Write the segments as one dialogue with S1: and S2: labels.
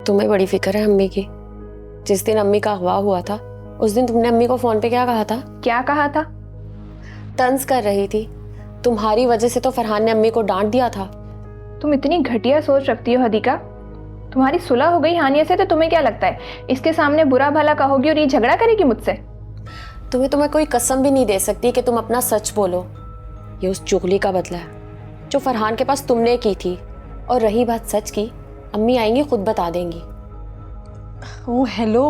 S1: तुम्हें बड़ी फिक्र है अम्मी की। जिस दिन अम्मी का अगवा हुआ था उस दिन तुमने अम्मी को फोन पे क्या कहा था?
S2: क्या कहा था?
S1: तंज कर रही थी। तुम्हारी वजह से तो फरहान ने अम्मी को डांट दिया था।
S2: तुम इतनी घटिया सोच रखती हो हदीका। तुम्हारी सुलह हो गई हानिया से तो तुम्हें क्या लगता है इसके सामने बुरा भला कहोगी और ये झगड़ा करेगी मुझसे?
S1: तुम्हें कोई कसम भी नहीं दे सकती कि तुम अपना सच बोलो। ये उस चुगली का बदला है जो फरहान के पास तुमने की थी। और रही बात सच की, अम्मी आएंगी खुद बता देंगी।
S3: ओह हेलो,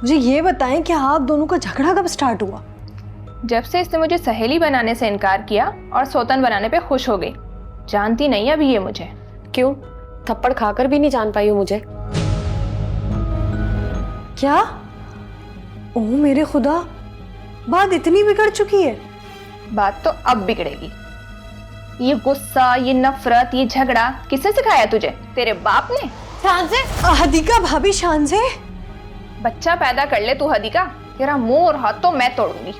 S3: मुझे ये बताएं कि आप दोनों का झगड़ा कब स्टार्ट हुआ?
S2: जब से इसने मुझे सहेली बनाने से इनकार किया और सौतन बनाने पे खुश हो गई। जानती नहीं अभी ये मुझे।
S1: क्यों? थप्पड़ खाकर भी नहीं जान पाई हो मुझे?
S3: क्या? ओह मेरे खुदा, बात इतनी बिगड़ चुकी है?
S2: बात तो अब बिगड़ेगी। ये गुस्सा, ये नफरत, ये झगड़ा किसने सिखाया तुझे? तेरे बाप ने?
S3: शान से? हदीका भाभी, शान से?
S2: बच्चा पैदा कर ले तू हदीका, तेरा मुंह और हाथ तो मैं तोड़ूंगी।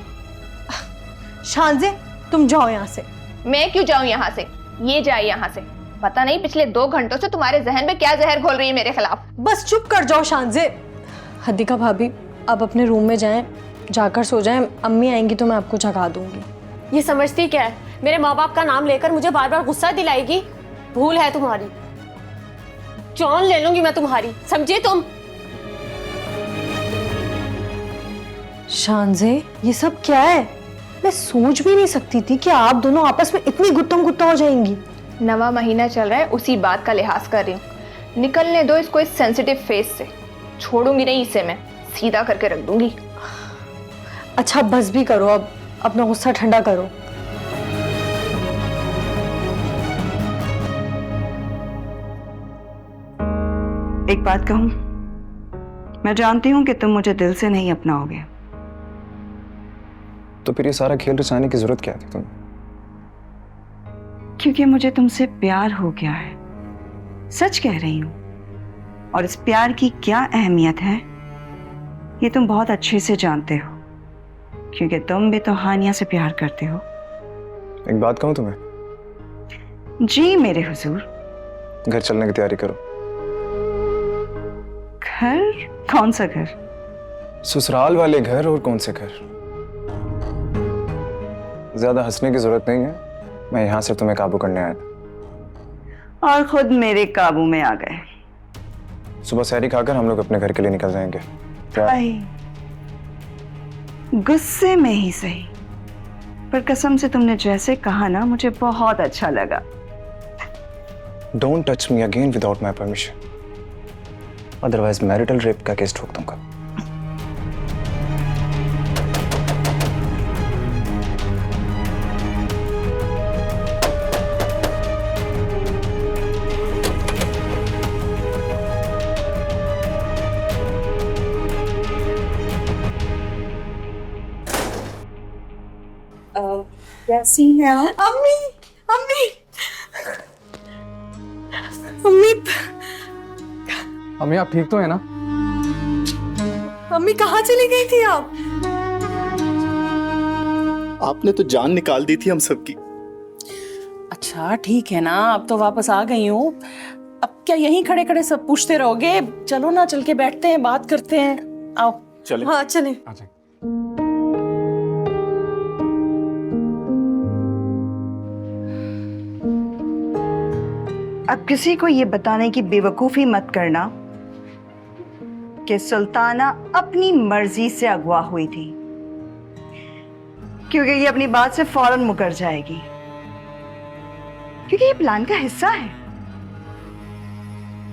S3: शान से, तुम जाओ यहाँ से।
S2: मैं क्यों जाऊं यहाँ से? ये जाए यहाँ से। पता नहीं पिछले 2 घंटों से तुम्हारे जहन में क्या जहर घोल रही है मेरे खिलाफ।
S3: बस चुप कर जाओ शान से। हदीका भाभी, आप अपने रूम में जाएं, जाकर सो जाएं। अम्मी आएंगी तो मैं आपको जगा दूंगी।
S1: ये समझती क्या है? मेरे माँ बाप का नाम लेकर मुझे बार बार गुस्सा दिलाएगी। भूल है तुम्हारी, जान ले लूंगी मैं तुम्हारी, समझे तुम?
S3: शानज़े, ये सब क्या है? मैं सोच भी नहीं सकती थी कि आप दोनों आपस में इतनी गुत्तम गुत्ता हो जाएंगी।
S2: नवा महीना चल रहा है, उसी बात का लिहाज कर रही हूँ। निकलने दो इसको इस सेंसिटिव फेस से। छोड़ूंगी नहीं इसे, मैं सीधा करके रख दूंगी।
S3: अच्छा बस भी करो, अब अपना गुस्सा ठंडा करो।
S4: एक बात कहूं, मैं जानती हूं कि तुम मुझे दिल से नहीं अपनाओगे।
S5: तो फिर ये सारा खेल रचाने की जरूरत क्या थी तुम्हें?
S4: क्योंकि मुझे तुमसे प्यार हो गया है, सच कह रही हूं। और इस प्यार की क्या अहमियत है ये तुम बहुत अच्छे से जानते हो, क्योंकि तुम भी तो हानिया से प्यार करते हो।
S5: एक बात कहूं तुम्हें?
S4: जी मेरे हुजूर।
S5: घर चलने की तैयारी करो।
S4: घर? कौन सा घर?
S5: ससुराल वाले घर। और कौन से घर? ज्यादा हंसने की जरूरत नहीं है, मैं यहाँ से तुम्हें काबू करने आया था।
S4: और खुद मेरे काबू में आ गए।
S5: सुबह सैरी खाकर हम लोग अपने घर के लिए निकल जाएंगे।
S4: गुस्से में ही सही, पर कसम से तुमने जैसे कहा ना, मुझे बहुत अच्छा लगा।
S5: Don't touch me again without my permission, otherwise marital rape का केस ठोक दूंगा।
S4: कैसी हैं आप?
S3: अम्मी, अम्मी, अम्मी,
S6: अम्मी आप ठीक तो है ना?
S3: अम्मी कहाँ चली गई थी आप?
S7: आपने तो जान निकाल दी थी हम सबकी।
S8: अच्छा ठीक है ना, अब तो वापस आ गई हूँ। अब क्या यहीं खड़े खड़े सब पूछते रहोगे? चलो ना, चल के बैठते हैं, बात करते हैं। आओ
S7: चले।
S3: हाँ चले।
S4: अब किसी को ये बताने की बेवकूफी मत करना कि सुल्ताना अपनी मर्जी से अगवा हुई थी, क्योंकि ये अपनी बात से फौरन मुकर जाएगी, क्योंकि ये प्लान का हिस्सा है।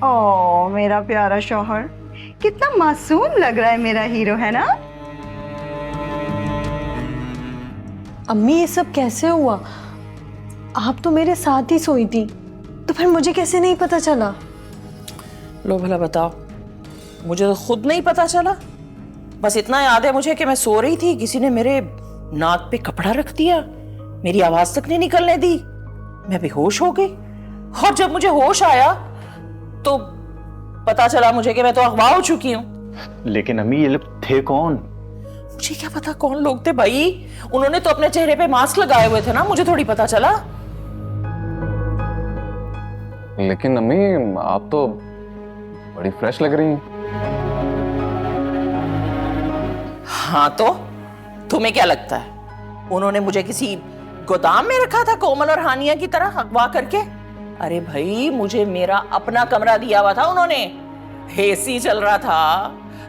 S4: ओह मेरा प्यारा शौहर, कितना मासूम लग रहा है मेरा हीरो, है ना?
S3: अम्मी ये सब कैसे हुआ? आप तो मेरे साथ ही सोई थी, तो फिर मुझे कैसे नहीं पता चला?
S8: लो भला बताओ, मुझे तो खुद नहीं पता चला। बस इतना याद है मुझे कि मैं सो रही थी, किसी ने मेरे नाक पे कपड़ा रख दिया, मेरी आवाज तक नहीं निकलने दी, मैं बेहोश हो गई। और जब मुझे होश आया तो पता चला मुझे कि मैं तो अगवा हो चुकी हूँ।
S7: लेकिन अम्मी ये लोग थे कौन?
S8: मुझे क्या पता कौन लोग थे भाई, उन्होंने तो अपने चेहरे पे मास्क लगाए हुए थे ना, मुझे थोड़ी पता चला।
S6: लेकिन अम्मी आप तो बड़ी फ्रेश लग रही हैं।
S8: हाँ तो तुम्हें क्या लगता है उन्होंने मुझे किसी गोदाम में रखा था कोमल और हानिया की तरह अगवा करके? अरे भाई मुझे मेरा अपना कमरा दिया हुआ था उन्होंने, एसी चल रहा था,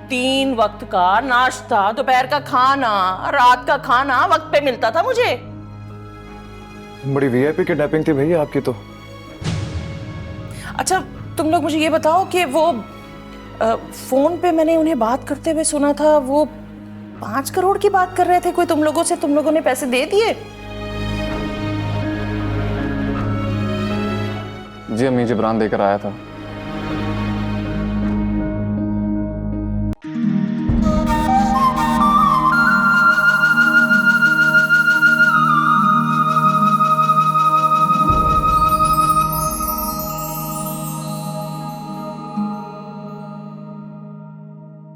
S8: 3 वक्त का नाश्ता, दोपहर का खाना, रात का खाना वक्त पे मिलता था मुझे।
S5: बड़ी वीआईपी किडनैपिंग थी भैया आपकी तो।
S8: अच्छा तुम लोग मुझे ये बताओ कि वो फोन पे मैंने उन्हें बात करते हुए सुना था, वो 5 करोड़ की बात कर रहे थे कोई तुम लोगों से, तुम लोगों ने पैसे दे दिए?
S6: जी अम्मी, जिब्रान देकर आया था।